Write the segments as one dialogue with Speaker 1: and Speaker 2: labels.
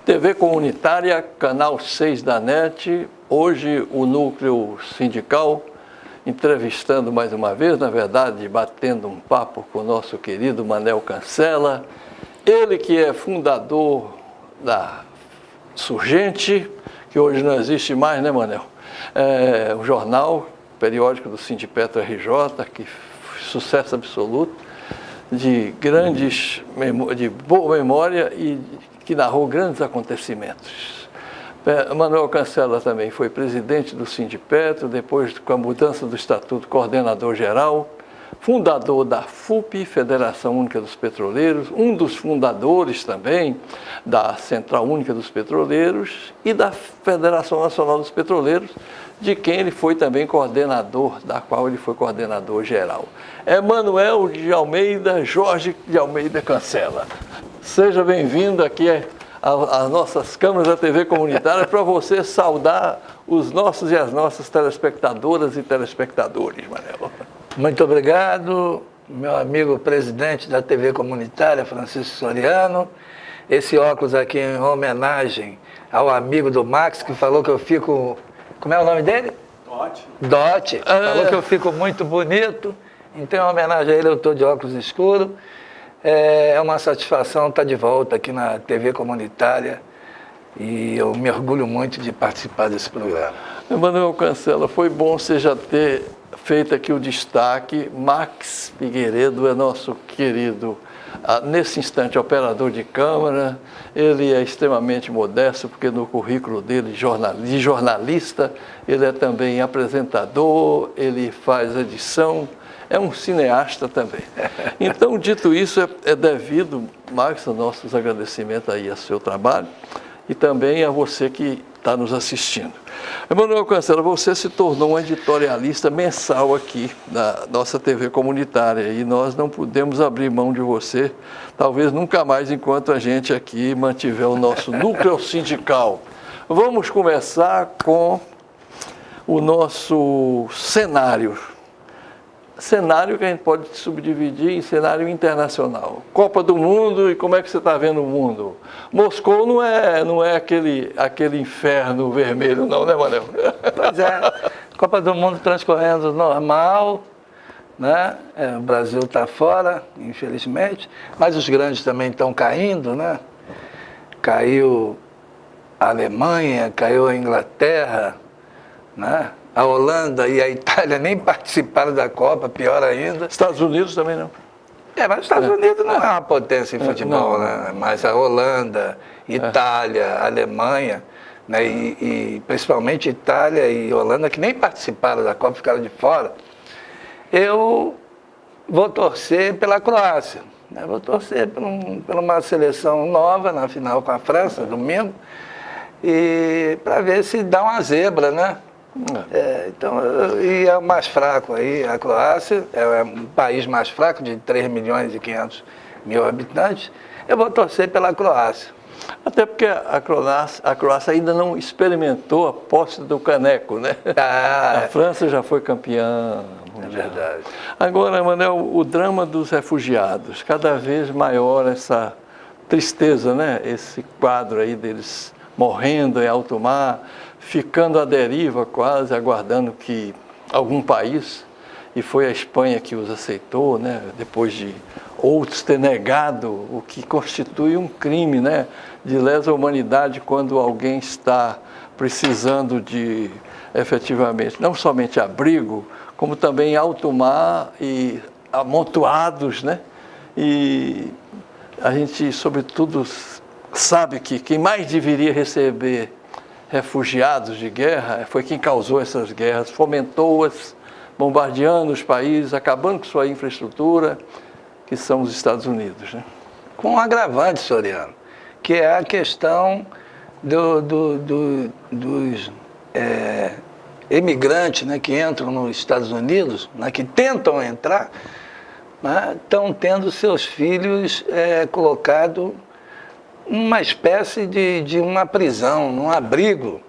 Speaker 1: TV Comunitária, Canal 6 da NET, hoje o Núcleo Sindical, entrevistando mais uma vez, na verdade, batendo um papo com o nosso querido Manel Cancela, ele que é fundador da Surgente, que hoje não existe mais, né, Manel? O jornal, periódico do Sindipetro RJ, que sucesso absoluto, de boa memória e que narrou grandes acontecimentos. Manuel Cancela também foi presidente do Sindipetro, depois, com a mudança do estatuto, coordenador geral, fundador da FUP, Federação Única dos Petroleiros, um dos fundadores também da Central Única dos Petroleiros e da Federação Nacional dos Petroleiros, de quem ele foi também coordenador, da qual ele foi coordenador geral. Manuel de Almeida, Jorge de Almeida Cancela. Seja bem-vindo aqui às nossas câmeras da TV Comunitária para você saudar os nossos e as nossas telespectadoras e telespectadores, Manel.
Speaker 2: Muito obrigado, meu amigo presidente da TV Comunitária, Francisco Soriano. Esse óculos aqui em homenagem ao amigo do Max, que falou que eu fico... Como é o nome dele? Dote. Falou que eu fico muito bonito. Então, em homenagem a ele, eu estou de óculos escuros. É uma satisfação estar de volta aqui na TV Comunitária e eu me orgulho muito de participar desse programa.
Speaker 1: Manuel Cancela, foi bom você já ter feito aqui o destaque. Max Figueiredo é nosso querido, nesse instante, operador de câmara. Ele é extremamente modesto, porque no currículo dele de jornalista, ele é também apresentador, ele faz edição, é um cineasta também. Então, dito isso, é devido, Max, aos nossos agradecimentos aí ao seu trabalho e também a você que está nos assistindo. Manuel Cancela, você se tornou um editorialista mensal aqui na nossa TV Comunitária e nós não podemos abrir mão de você, talvez nunca mais, enquanto a gente aqui mantiver o nosso núcleo sindical. Vamos começar com o nosso cenário que a gente pode subdividir em cenário internacional. Copa do Mundo, e como é que você está vendo o mundo? Moscou não é aquele inferno vermelho não, né, Manel?
Speaker 2: Pois é, Copa do Mundo transcorrendo normal, né? O Brasil está fora, infelizmente, mas os grandes também estão caindo, né? Caiu a Alemanha, caiu a Inglaterra, né? A Holanda e a Itália nem participaram da Copa, pior ainda.
Speaker 1: Estados Unidos também não.
Speaker 2: Mas os Estados Unidos não é uma potência em futebol, né? Mas a Holanda, Itália, Alemanha, né? E principalmente Itália e Holanda, que nem participaram da Copa, ficaram de fora. Eu vou torcer pela Croácia, né? Vou torcer por uma seleção nova na final com a França, domingo, e para ver se dá uma zebra, né? Então, e é o mais fraco aí, a Croácia, é um país mais fraco, de 3 milhões e 500 mil habitantes, eu vou torcer pela Croácia.
Speaker 1: Até porque a Croácia ainda não experimentou a posse do caneco, né? A França já foi campeã mundial.
Speaker 2: É verdade.
Speaker 1: Agora, Manel, o drama dos refugiados, cada vez maior essa tristeza, né? Esse quadro aí deles morrendo em alto mar, ficando à deriva quase, aguardando que algum país, e foi a Espanha que os aceitou, né, depois de outros ter negado, o que constitui um crime, né, de lesa humanidade quando alguém está precisando de, efetivamente, não somente abrigo, como também alto mar e amontoados, né, e a gente, sobretudo, sabe que quem mais deveria receber refugiados de guerra foi quem causou essas guerras, fomentou-as, bombardeando os países, acabando com sua infraestrutura, que são os Estados Unidos, né?
Speaker 2: Com um agravante, Soriano, que é a questão dos imigrantes, né, que entram nos Estados Unidos, né, que tentam entrar, né, estão tendo seus filhos colocados uma espécie de uma prisão, um abrigo,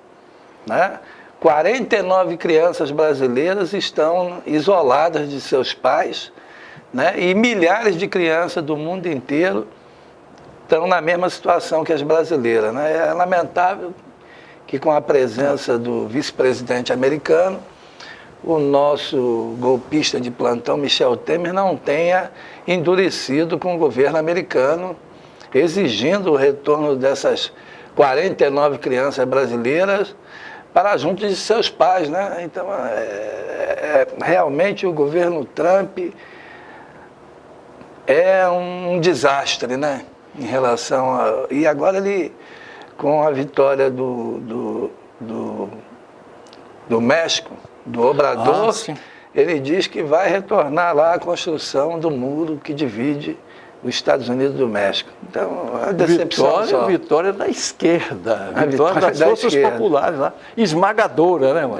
Speaker 2: né? 49 crianças brasileiras estão isoladas de seus pais, né? E milhares de crianças do mundo inteiro estão na mesma situação que as brasileiras, né? É lamentável que com a presença do vice-presidente americano, o nosso golpista de plantão, Michel Temer, não tenha endurecido com o governo americano, exigindo o retorno dessas 49 crianças brasileiras para junto de seus pais, né? Então, realmente o governo Trump é um desastre, né? Em relação a... E agora ele, com a vitória do México, do Obrador, ele diz que vai retornar lá a construção do muro que divide os Estados Unidos do México. Então, a decepção
Speaker 1: vitória da esquerda, vitória das forças populares lá, esmagadora, né, mano?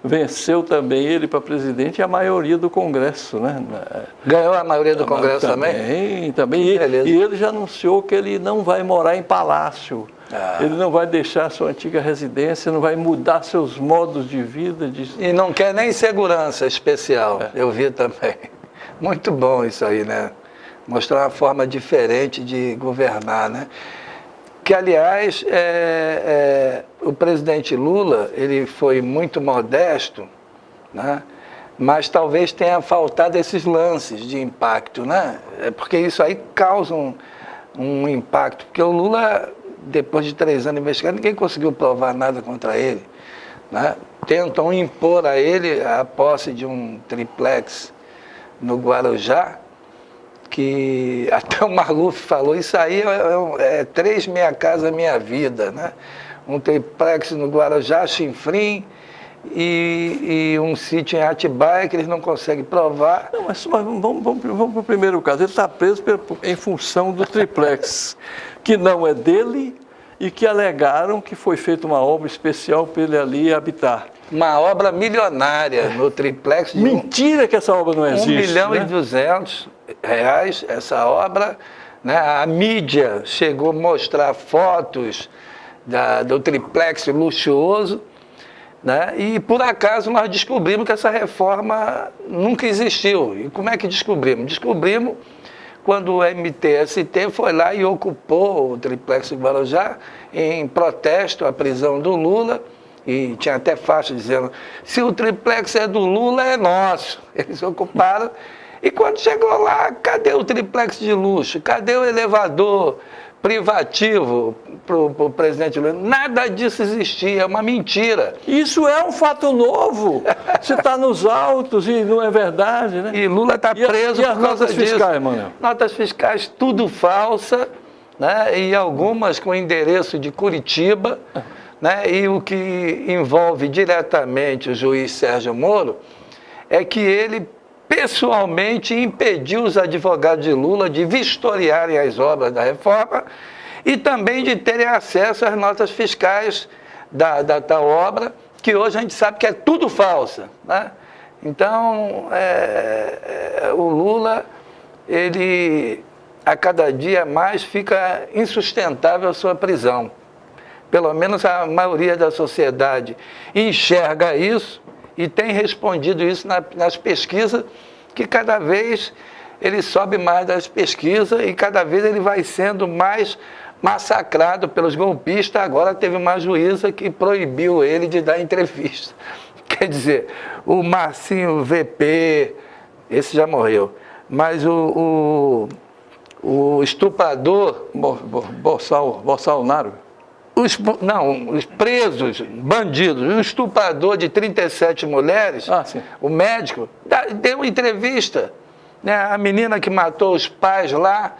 Speaker 1: Venceu também ele para presidente e a maioria do Congresso, né?
Speaker 2: Ganhou a maioria do Congresso também?
Speaker 1: Também. E ele já anunciou que ele não vai morar em palácio. Ele não vai deixar sua antiga residência, não vai mudar seus modos de vida.
Speaker 2: E não quer nem segurança especial, eu vi também. Muito bom isso aí, né? Mostrar uma forma diferente de governar, né? Que, aliás, o presidente Lula, ele foi muito modesto, né? Mas talvez tenha faltado esses lances de impacto, né? Porque isso aí causa um impacto, porque o Lula, depois de 3 anos investigando, ninguém conseguiu provar nada contra ele, né? Tentam impor a ele a posse de um triplex no Guarujá, que até o Maluf falou, isso aí é 3 Minha Casa Minha Vida, né? Um triplex no Guarujá, Chinfrim, e um sítio em Atibaia que eles não conseguem provar.
Speaker 1: Não, mas vamos para o primeiro caso. Ele está preso em função do triplex, que não é dele e que alegaram que foi feita uma obra especial para ele ali habitar.
Speaker 2: Uma obra milionária no triplex.
Speaker 1: Mentira que essa obra não existe.
Speaker 2: 1.200.000 reais essa obra, né? A mídia chegou a mostrar fotos do triplex luxuoso, né? E por acaso nós descobrimos que essa reforma nunca existiu. E como é que descobrimos? Descobrimos quando o MTST foi lá e ocupou o triplex de Guarujá em protesto à prisão do Lula. E tinha até faixa dizendo, se o triplex é do Lula, é nosso. Eles ocuparam. E quando chegou lá, cadê o triplex de luxo? Cadê o elevador privativo para o presidente Lula? Nada disso existia, é uma mentira.
Speaker 1: Isso é um fato novo. Você está nos autos e não é verdade, né?
Speaker 2: E Lula está preso por causa disso.
Speaker 1: Notas fiscais, Manuel?
Speaker 2: Notas fiscais, tudo falsa, né? E algumas com endereço de Curitiba, né? E o que envolve diretamente o juiz Sérgio Moro é que ele pessoalmente impediu os advogados de Lula de vistoriarem as obras da reforma e também de terem acesso às notas fiscais da tal obra, que hoje a gente sabe que é tudo falsa, né? Então, o Lula, ele a cada dia mais fica insustentável a sua prisão. Pelo menos a maioria da sociedade enxerga isso e tem respondido isso nas pesquisas, que cada vez ele sobe mais das pesquisas e cada vez ele vai sendo mais massacrado pelos golpistas. Agora teve uma juíza que proibiu ele de dar entrevista. Quer dizer, o Marcinho VP, esse já morreu, mas o estuprador...
Speaker 1: Bolsonaro?
Speaker 2: Os presos, bandidos, um estuprador de 37 mulheres, o médico, deu entrevista, né? A menina que matou os pais lá,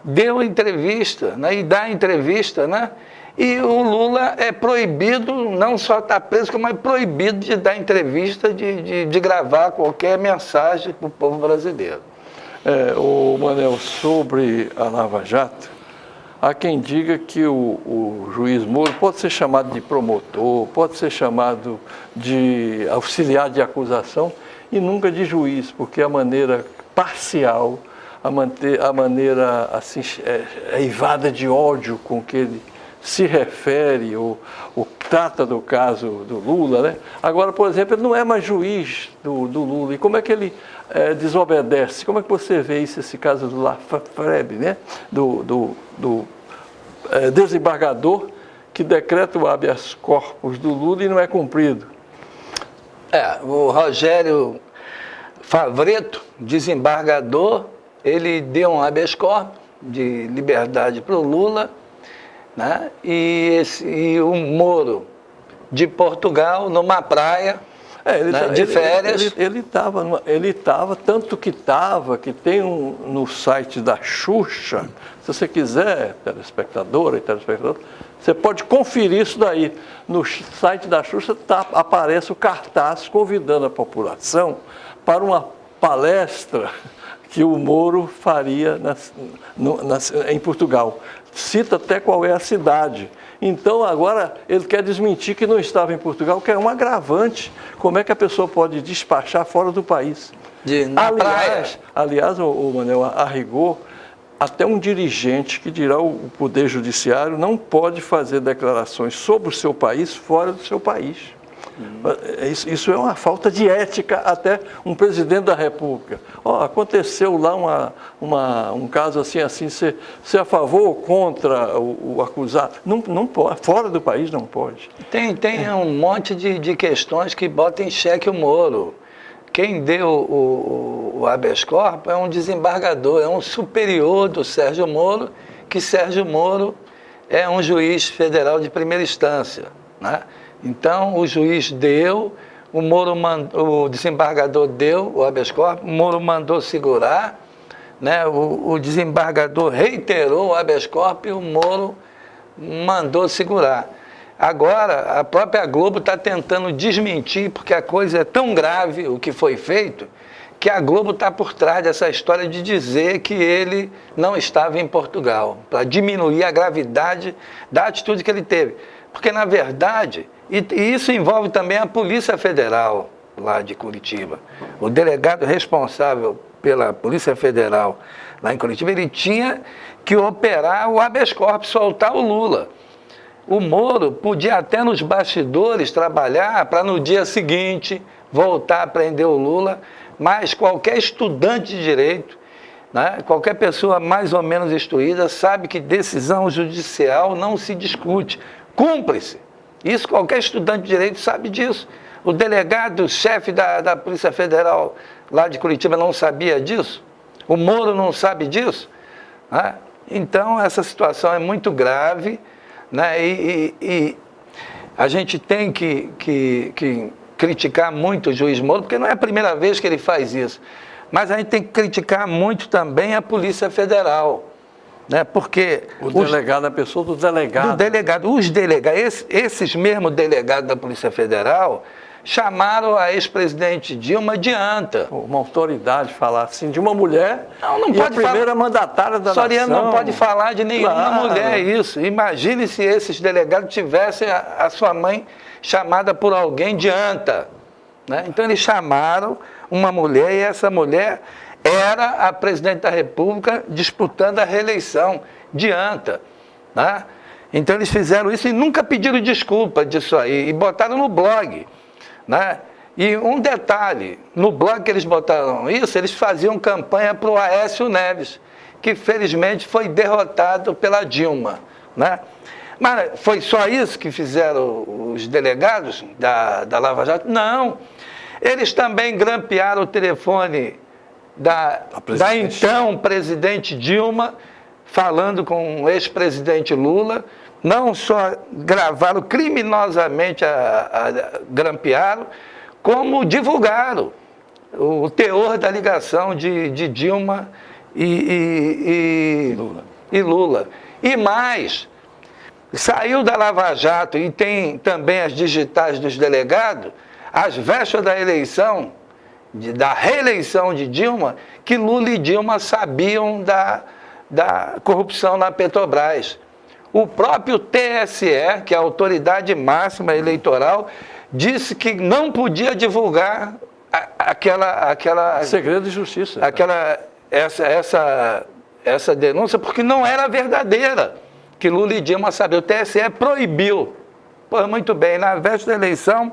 Speaker 2: deu entrevista, né? E dá entrevista, né? E o Lula é proibido, não só está preso, como é proibido de dar entrevista, de gravar qualquer mensagem para o povo brasileiro.
Speaker 1: O Manuel, sobre a Lava Jato, há quem diga que o juiz Moro pode ser chamado de promotor, pode ser chamado de auxiliar de acusação e nunca de juiz, porque a maneira parcial, a maneira assim, eivada de ódio com que ele se refere ou trata do caso do Lula, né? Agora, por exemplo, ele não é mais juiz do Lula. E como é que ele desobedece? Como é que você vê isso, esse caso do Lafrebe, né? Do desembargador que decreta o habeas corpus do Lula e não é cumprido?
Speaker 2: O Rogério Favretto, desembargador, ele deu um habeas corpus de liberdade para o Lula, né? E o Moro de Portugal, numa praia, de férias.
Speaker 1: Ele estava, tanto que estava, que tem no site da Xuxa, se você quiser, telespectadora e telespectador, você pode conferir isso daí. No site da Xuxa aparece o cartaz convidando a população para uma palestra que o Moro faria em Portugal. Cita até qual é a cidade. Então, agora, ele quer desmentir que não estava em Portugal, que é um agravante. Como é que a pessoa pode despachar fora do país? Aliás, o Manel, a rigor, até um dirigente que dirá o Poder Judiciário não pode fazer declarações sobre o seu país fora do seu país. Isso é uma falta de ética, até um presidente da República. Aconteceu lá um caso assim, você é a favor ou contra o acusado? Não pode, fora do país não pode.
Speaker 2: Tem um monte de questões que botam em xeque o Moro. Quem deu o habeas corpus é um desembargador, é um superior do Sérgio Moro, que Sérgio Moro é um juiz federal de primeira instância, né? Então, o juiz deu, o desembargador deu o habeas corpus, o Moro mandou segurar, né? O desembargador reiterou o habeas corpus e o Moro mandou segurar. Agora, a própria Globo está tentando desmentir, porque a coisa é tão grave, o que foi feito, que a Globo está por trás dessa história de dizer que ele não estava em Portugal, para diminuir a gravidade da atitude que ele teve. Porque, na verdade, e isso envolve também a Polícia Federal lá de Curitiba. O delegado responsável pela Polícia Federal lá em Curitiba, ele tinha que operar o habeas corpus, soltar o Lula. O Moro podia até nos bastidores trabalhar para no dia seguinte voltar a prender o Lula, mas qualquer estudante de direito, né, qualquer pessoa mais ou menos instruída sabe que decisão judicial não se discute, cumpre-se. Isso qualquer estudante de direito sabe disso. O delegado, o chefe da Polícia Federal lá de Curitiba não sabia disso? O Moro não sabe disso? Né? Então, essa situação é muito grave, né? E a gente tem que criticar muito o juiz Moro, porque não é a primeira vez que ele faz isso. Mas a gente tem que criticar muito também a Polícia Federal. Né? Porque
Speaker 1: delegado, a pessoa do delegado.
Speaker 2: Do delegado. Os delegados, esses mesmos delegados da Polícia Federal chamaram a ex-presidente Dilma de anta.
Speaker 1: Uma autoridade falar assim de uma mulher
Speaker 2: não
Speaker 1: e
Speaker 2: pode
Speaker 1: a primeira mandatária da
Speaker 2: Soriano
Speaker 1: nação.
Speaker 2: Não pode falar de nenhuma mulher isso. Imagine se esses delegados tivessem a sua mãe chamada por alguém de anta. Né? Então eles chamaram uma mulher e essa mulher era a presidente da República disputando a reeleição de anta. Né? Então eles fizeram isso e nunca pediram desculpa disso aí, e botaram no blog. Né? E um detalhe, no blog que eles botaram isso, eles faziam campanha para o Aécio Neves, que felizmente foi derrotado pela Dilma. Né? Mas foi só isso que fizeram os delegados da Lava Jato? Não. Eles também grampearam o telefone da então presidente Dilma, falando com o ex-presidente Lula. Não só gravaram criminosamente, grampearam, como divulgaram o teor da ligação de Dilma e Lula. E mais, saiu da Lava Jato e tem também as digitais dos delegados, às vésperas da eleição, da reeleição de Dilma, que Lula e Dilma sabiam da corrupção na Petrobras. O próprio TSE, que é a autoridade máxima eleitoral, disse que não podia divulgar aquela
Speaker 1: segredo de justiça.
Speaker 2: essa denúncia porque não era verdadeira, que Lula e Dilma sabiam. O TSE proibiu. Pô, muito bem, na véspera da eleição,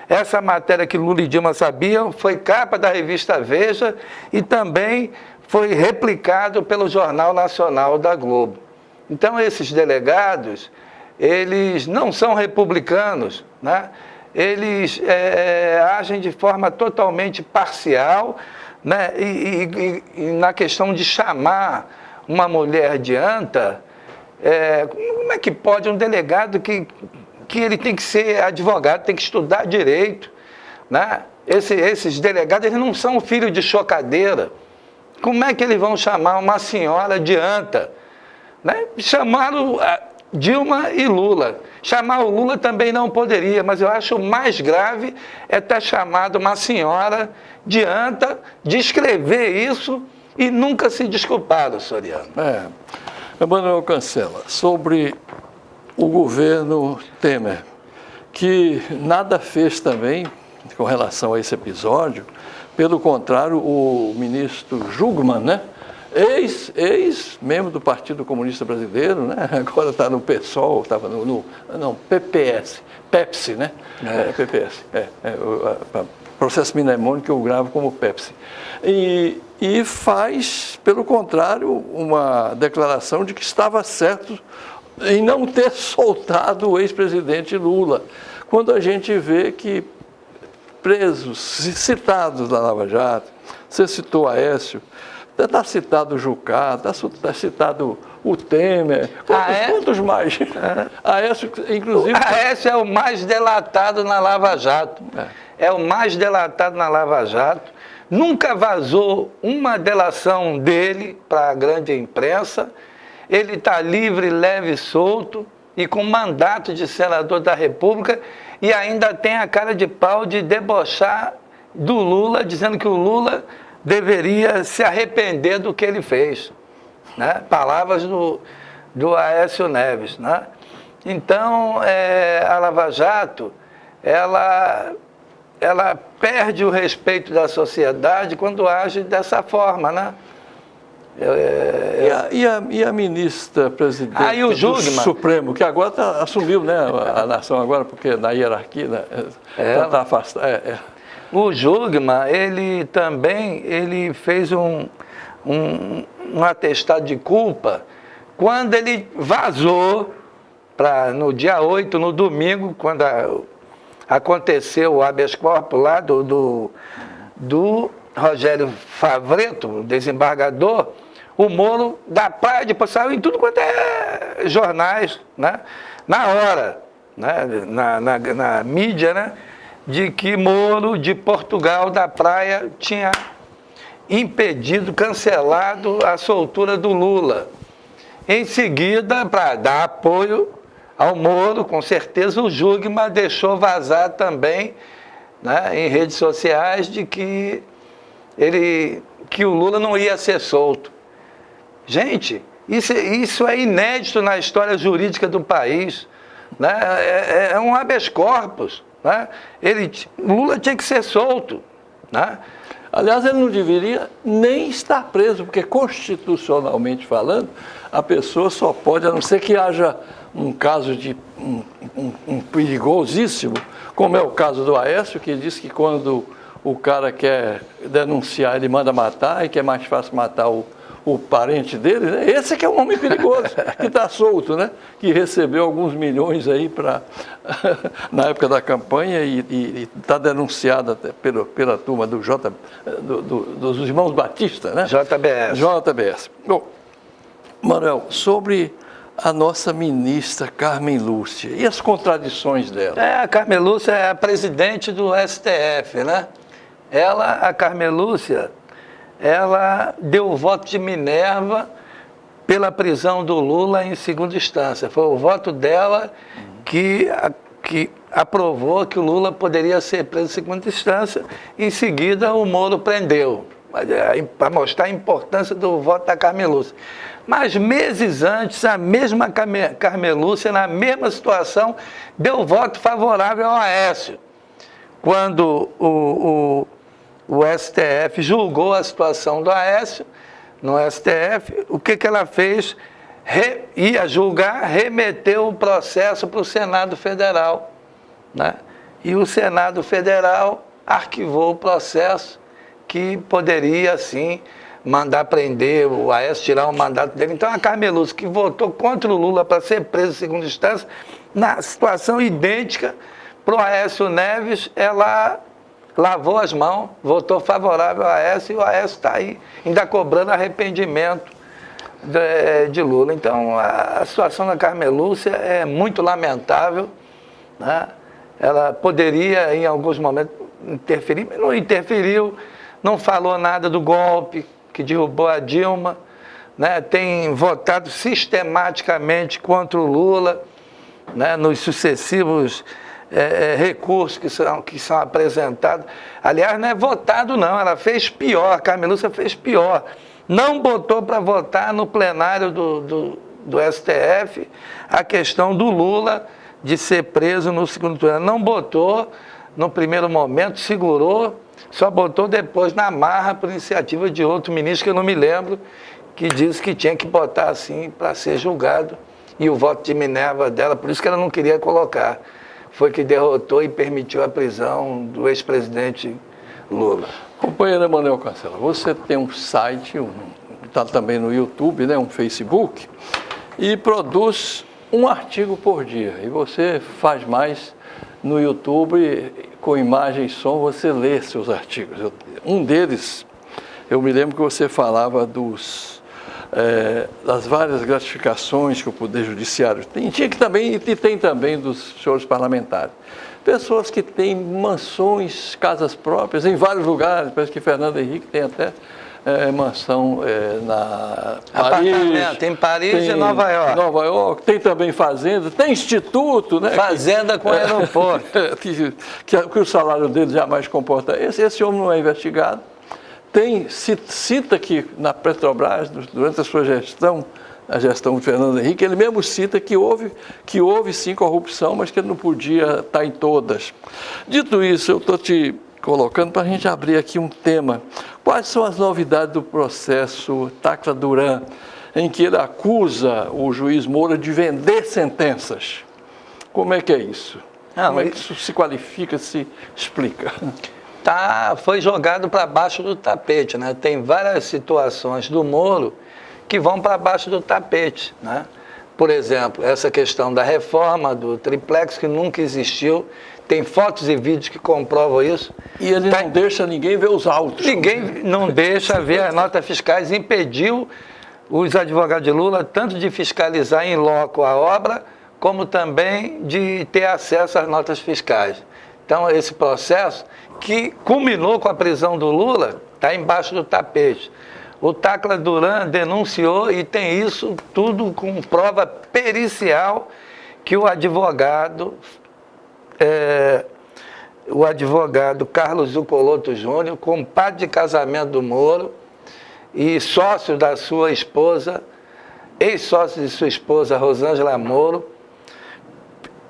Speaker 2: essa matéria que Lula e Dilma sabiam foi capa da revista Veja e também foi replicado pelo Jornal Nacional da Globo. Então, esses delegados, eles não são republicanos, né? Eles agem de forma totalmente parcial, né? E na questão de chamar uma mulher de anta, como é que pode um delegado que ele tem que ser advogado, tem que estudar direito, né? Esses delegados, eles não são filhos de chocadeira. Como é que eles vão chamar uma senhora de anta? Né? Chamaram Dilma e Lula. Chamar o Lula também não poderia, mas eu acho mais grave ter chamado uma senhora de anta, descrever isso e nunca se desculparam, Soriano.
Speaker 1: Emanuel Cancela, sobre o governo Temer, que nada fez também com relação a esse episódio. Pelo contrário, o ministro Jungmann, né? Ex-membro do Partido Comunista Brasileiro, né? Agora está no PSOL, estava PPS, Pepsi, né? PPS, processo mnemônico eu gravo como Pepsi. E faz, pelo contrário, uma declaração de que estava certo em não ter soltado o ex-presidente Lula, quando a gente vê que presos, citados na Lava Jato, você citou Aécio, está citado o Jucá, está citado o Temer, quantos mais? Aécio, inclusive...
Speaker 2: Aécio é o mais delatado na Lava Jato. É o mais delatado na Lava Jato. Nunca vazou uma delação dele para a grande imprensa. Ele está livre, leve e solto, e com mandato de senador da República, e ainda tem a cara de pau de debochar do Lula, dizendo que o Lula deveria se arrepender do que ele fez. Né? Palavras do Aécio Neves. Né? Então, a Lava Jato, ela perde o respeito da sociedade quando age dessa forma, né?
Speaker 1: E a ministra presidente
Speaker 2: do
Speaker 1: Supremo, que agora assumiu, né, a nação agora, porque na hierarquia está afastada.
Speaker 2: O Jungmann, ele também fez um atestado de culpa quando ele vazou no dia 8, no domingo, quando aconteceu o habeas corpus lá do Rogério Favretto, desembargador. O Moro da praia, depois saiu em tudo quanto é jornais, né? Na hora, né? Na mídia, né? De que Moro de Portugal da praia tinha impedido, cancelado a soltura do Lula. Em seguida, para dar apoio ao Moro, com certeza o Jungmann deixou vazar também, né? Em redes sociais de que o Lula não ia ser solto. Gente, isso é inédito na história jurídica do país. Né? É um habeas corpus. Né? Lula tinha que ser solto. Né?
Speaker 1: Aliás, ele não deveria nem estar preso, porque constitucionalmente falando, a pessoa só pode, a não ser que haja um caso de um perigosíssimo, como é o caso do Aécio, que diz que quando o cara quer denunciar, ele manda matar, e que é mais fácil matar o parente dele, né? Esse que é um homem perigoso, que está solto, né? Que recebeu alguns milhões aí na época da campanha e está denunciado até pela turma dos irmãos Batista, né? JBS. Bom, Manuel, sobre a nossa ministra Carmen Lúcia e as contradições dela.
Speaker 2: A Carmen Lúcia é a presidente do STF, né? A Carmen Lúcia, ela deu o voto de Minerva pela prisão do Lula em segunda instância. Foi o voto dela que aprovou que o Lula poderia ser preso em segunda instância. Em seguida, o Moro prendeu, para mostrar a importância do voto da Carmen Lúcia. Mas meses antes, a mesma Carmen Lúcia, na mesma situação, deu voto favorável ao Aécio. Quando o STF julgou a situação do Aécio, no STF, o que ela fez? Ia julgar, remeteu o processo para o Senado Federal, né? E o Senado Federal arquivou o processo, que poderia, assim, mandar prender o Aécio, tirar o mandato dele. Então, a Carmen Lúcia, que votou contra o Lula para ser preso em segunda instância, na situação idêntica para o Aécio Neves, ela lavou as mãos, votou favorável ao Aécio, e o Aécio está aí, ainda cobrando arrependimento de Lula. Então, a situação da Carmen Lúcia é muito lamentável, né? Ela poderia, em alguns momentos, interferir, mas não interferiu, não falou nada do golpe que derrubou a Dilma, né? Tem votado sistematicamente contra o Lula, né? Nos sucessivos recursos que são apresentados. Aliás, não é votado não, ela fez pior, a Carmen Lúcia fez pior. Não botou para votar no plenário do STF a questão do Lula de ser preso no segundo turno. Não botou no primeiro momento, segurou, só botou depois na marra por iniciativa de outro ministro, que eu não me lembro, que disse que tinha que botar assim para ser julgado. E o voto de Minerva dela, por isso que ela não queria colocar, foi que derrotou e permitiu a prisão do ex-presidente Lula.
Speaker 1: Companheiro Emanuel Cancela, você tem um site, está também no YouTube, né, um Facebook, e produz um artigo por dia. E você faz mais no YouTube, com imagem e som, você lê seus artigos. Um deles, eu me lembro que você falava das várias gratificações que o Poder Judiciário tem, e tem também dos senhores parlamentares. Pessoas que têm mansões, casas próprias em vários lugares, parece que Fernando Henrique tem até mansão na Paris.
Speaker 2: Tem Paris e Nova York.
Speaker 1: Nova York, tem também fazenda, tem instituto, né?
Speaker 2: Fazenda com aeroporto.
Speaker 1: Que o salário dele jamais comporta. Esse homem não é investigado. Cita que na Petrobras, durante a sua gestão, a gestão de Fernando Henrique, ele mesmo cita que houve sim corrupção, mas que ele não podia estar em todas. Dito isso, eu estou te colocando para a gente abrir aqui um tema. Quais são as novidades do processo Tacla Duran, em que ele acusa o juiz Moura de vender sentenças? Como é que é isso? Como é que isso se qualifica, se explica?
Speaker 2: Foi jogado para baixo do tapete, né? Tem várias situações do Moro que vão para baixo do tapete, né? Por exemplo, essa questão da reforma do triplex, que nunca existiu, tem fotos e vídeos que comprovam isso.
Speaker 1: E ele não deixa ninguém ver os autos.
Speaker 2: Ninguém não deixa ver as notas fiscais, impediu os advogados de Lula tanto de fiscalizar em loco a obra, como também de ter acesso às notas fiscais. Então, esse processo, que culminou com a prisão do Lula, está embaixo do tapete. O Tacla Duran denunciou, e tem isso tudo com prova pericial, que o advogado Carlos Zucoloto Júnior, compadre de casamento do Moro e sócio da sua esposa, ex-sócio de sua esposa Rosângela Moro,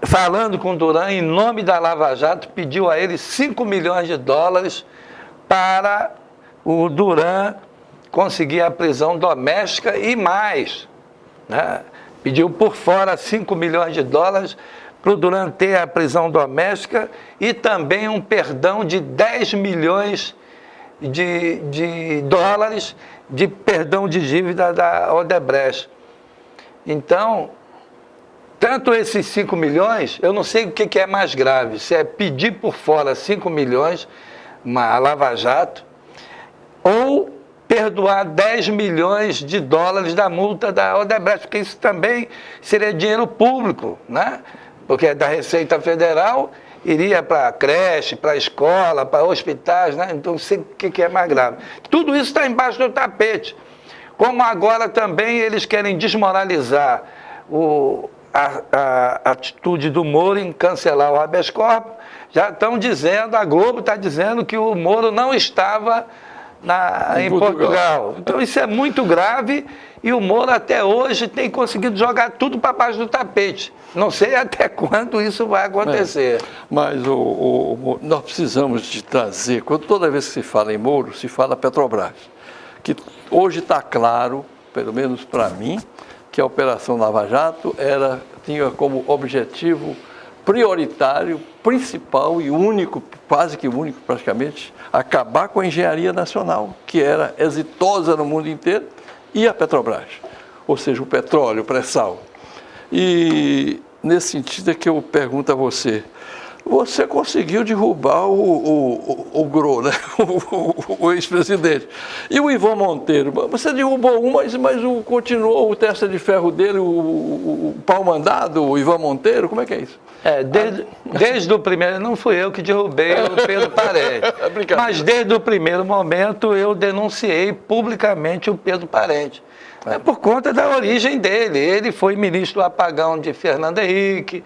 Speaker 2: falando com Duran em nome da Lava Jato, pediu a ele $5 milhões para o Duran conseguir a prisão doméstica e mais, né? Pediu por fora $5 milhões para o Duran ter a prisão doméstica e também um perdão de $10 milhões de perdão de dívida da Odebrecht. Então, tanto esses 5 milhões, eu não sei o que é mais grave, se é pedir por fora 5 milhões, uma Lava Jato, ou perdoar $10 milhões da multa da Odebrecht, porque isso também seria dinheiro público, né? Porque é da Receita Federal, iria para creche, para escola, para hospitais, né? Então, não sei o que é mais grave. Tudo isso está embaixo do tapete. Como agora também eles querem desmoralizar a atitude do Moro em cancelar o habeas corpus, já estão dizendo, a Globo está dizendo que o Moro não estava em Portugal. Então isso é muito grave e o Moro até hoje tem conseguido jogar tudo para baixo do tapete. Não sei até quando isso vai acontecer.
Speaker 1: Mas nós precisamos de trazer, toda vez que se fala em Moro, se fala Petrobras, que hoje está claro, pelo menos para mim, que a Operação Lava Jato tinha como objetivo prioritário, principal e único, quase que único praticamente, acabar com a engenharia nacional, que era exitosa no mundo inteiro, e a Petrobras, ou seja, o petróleo, o pré-sal. E nesse sentido é que eu pergunto a você, você conseguiu derrubar o GRO, né? o ex-presidente. E o Ivan Monteiro, você derrubou um, mas continuou o testa de ferro dele, o pau-mandado, o Ivan Monteiro, como é que é isso?
Speaker 2: Desde o primeiro, não fui eu que derrubei o Pedro Parente, mas desde o primeiro momento eu denunciei publicamente o Pedro Parente. É por conta da origem dele. Ele foi ministro do apagão de Fernando Henrique,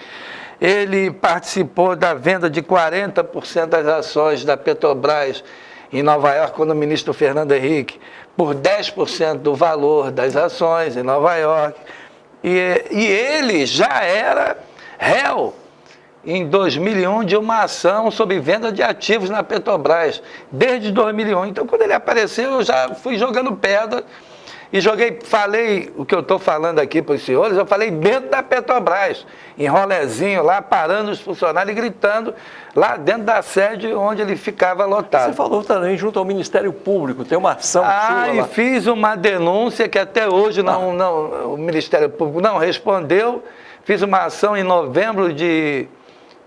Speaker 2: ele participou da venda de 40% das ações da Petrobras em Nova York, quando o ministro Fernando Henrique, por 10% do valor das ações em Nova York. E ele já era réu em 2001 de uma ação sobre venda de ativos na Petrobras, desde 2001. Então, quando ele apareceu, eu já fui jogando pedra e falei o que eu estou falando aqui para os senhores, eu falei dentro da Petrobras, em rolezinho lá, parando os funcionários e gritando lá dentro da sede onde ele ficava lotado.
Speaker 1: Você falou também junto ao Ministério Público, tem uma ação sua lá.
Speaker 2: E fiz uma denúncia que até hoje o Ministério Público não respondeu. Fiz uma ação em novembro de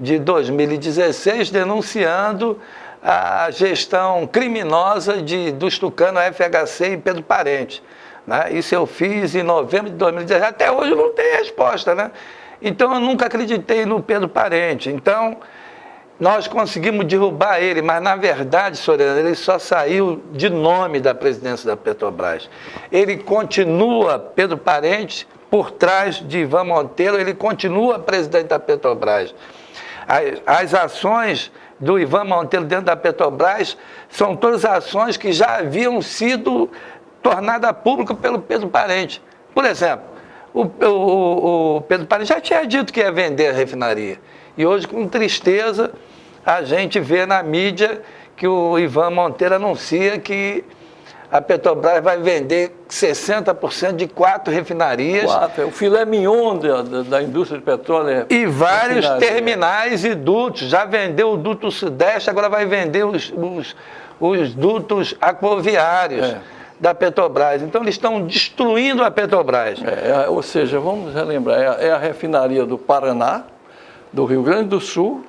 Speaker 2: 2016 denunciando a gestão criminosa dos tucanos FHC e Pedro Parente. Né? Isso eu fiz em novembro de 2016. Até hoje não tem resposta, né? Então eu nunca acreditei no Pedro Parente. Então nós conseguimos derrubar ele, mas na verdade, Soriano, ele só saiu de nome da presidência da Petrobras. Ele continua, Pedro Parente, por trás de Ivan Monteiro, ele continua presidente da Petrobras. As ações do Ivan Monteiro dentro da Petrobras são todas ações que já haviam sido tornadas públicas pelo Pedro Parente. Por exemplo, o Pedro Parente já tinha dito que ia vender a refinaria. E hoje, com tristeza, a gente vê na mídia que o Ivan Monteiro anuncia que a Petrobras vai vender 60% de 4 refinarias.
Speaker 1: O filé mignon da indústria de petróleo.
Speaker 2: E vários terminais e dutos. Já vendeu o duto Sudeste, agora vai vender os dutos aquaviários da Petrobras. Então, eles estão destruindo a Petrobras.
Speaker 1: Ou seja, vamos relembrar, é a refinaria do Paraná, do Rio Grande do Sul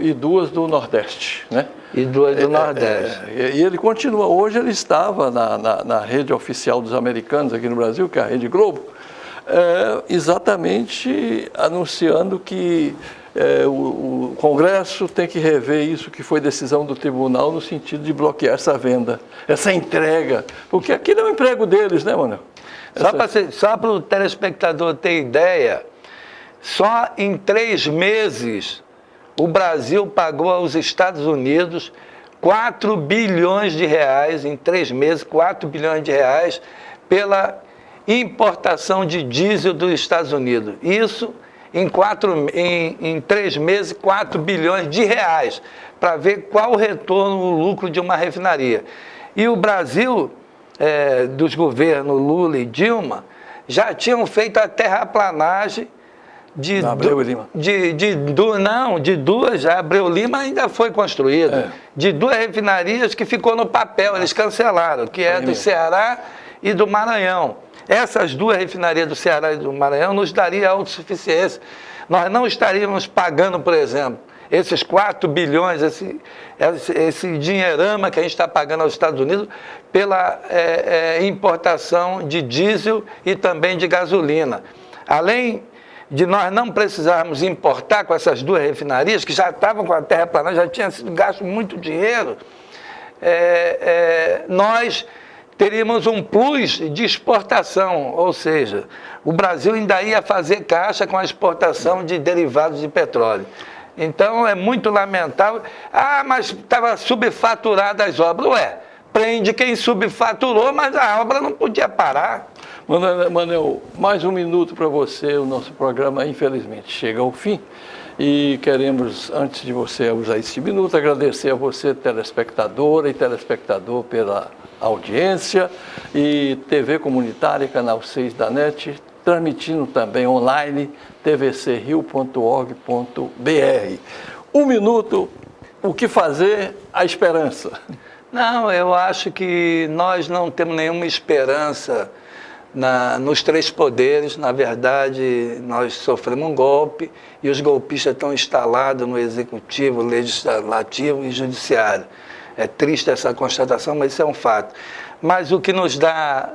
Speaker 1: e duas do Nordeste, né?
Speaker 2: E duas do Nordeste.
Speaker 1: E ele continua. Hoje ele estava na rede oficial dos americanos aqui no Brasil, que é a Rede Globo, exatamente anunciando que o Congresso tem que rever isso que foi decisão do tribunal no sentido de bloquear essa venda, essa entrega, porque aquilo é o emprego deles, né, Manuel?
Speaker 2: Só para o telespectador ter ideia, só em 3 meses o Brasil pagou aos Estados Unidos 4 bilhões de reais, em 3 meses, 4 bilhões de reais, pela importação de diesel dos Estados Unidos. Isso em 3 meses, 4 bilhões de reais, para ver qual o retorno, o lucro de uma refinaria. E o Brasil, dos governos Lula e Dilma, já tinham feito a terraplanagem de duas, a Abreu Lima ainda foi construída, de 2 refinarias que ficou no papel, eles cancelaram, que é do Ceará e do Maranhão. Essas 2 refinarias do Ceará e do Maranhão nos daria autossuficiência. Nós não estaríamos pagando, por exemplo, esses 4 bilhões, esse dinheirama que a gente está pagando aos Estados Unidos pela importação de diesel e também de gasolina. Além de nós não precisarmos importar com essas 2 refinarias, que já estavam com a terraplanagem, já tinha sido gasto muito dinheiro, nós teríamos um plus de exportação, ou seja, o Brasil ainda ia fazer caixa com a exportação de derivados de petróleo. Então, é muito lamentável. Mas estava subfaturada as obras. Prende quem subfaturou, mas a obra não podia parar.
Speaker 1: Manuel, mais um minuto para você. O nosso programa, infelizmente, chega ao fim. E queremos, antes de você usar esse minuto, agradecer a você, telespectadora e telespectador, pela audiência, e TV Comunitária, Canal 6 da NET, transmitindo também online, tvcrio.org.br. Um minuto, o que fazer? A esperança.
Speaker 2: Não, eu acho que nós não temos nenhuma esperança nos três poderes. Na verdade, nós sofremos um golpe e os golpistas estão instalados no Executivo, Legislativo e Judiciário. É triste essa constatação, mas isso é um fato. Mas o que nos dá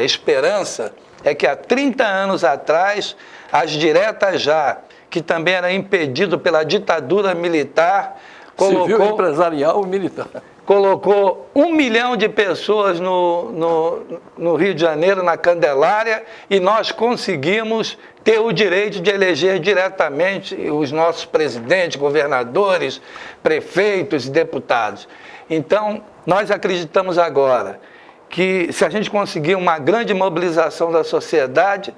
Speaker 2: esperança é que há 30 anos atrás, as diretas já, que também era impedido pela ditadura militar,
Speaker 1: Civil, empresarial e militar.
Speaker 2: Colocou 1 milhão de pessoas no Rio de Janeiro, na Candelária, e nós conseguimos ter o direito de eleger diretamente os nossos presidentes, governadores, prefeitos e deputados. Então, nós acreditamos agora que se a gente conseguir uma grande mobilização da sociedade,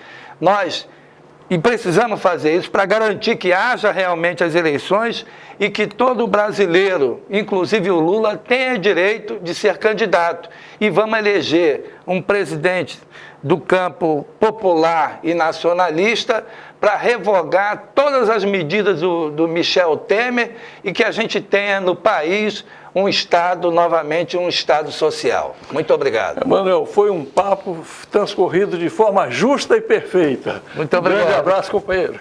Speaker 2: e precisamos fazer isso para garantir que haja realmente as eleições e que todo brasileiro, inclusive o Lula, tenha direito de ser candidato. E vamos eleger um presidente do campo popular e nacionalista para revogar todas as medidas do Michel Temer e que a gente tenha no país um Estado, novamente, um Estado social. Muito obrigado.
Speaker 1: Emanuel, foi um papo transcorrido de forma justa e perfeita.
Speaker 2: Muito obrigado.
Speaker 1: Um grande abraço, companheiro.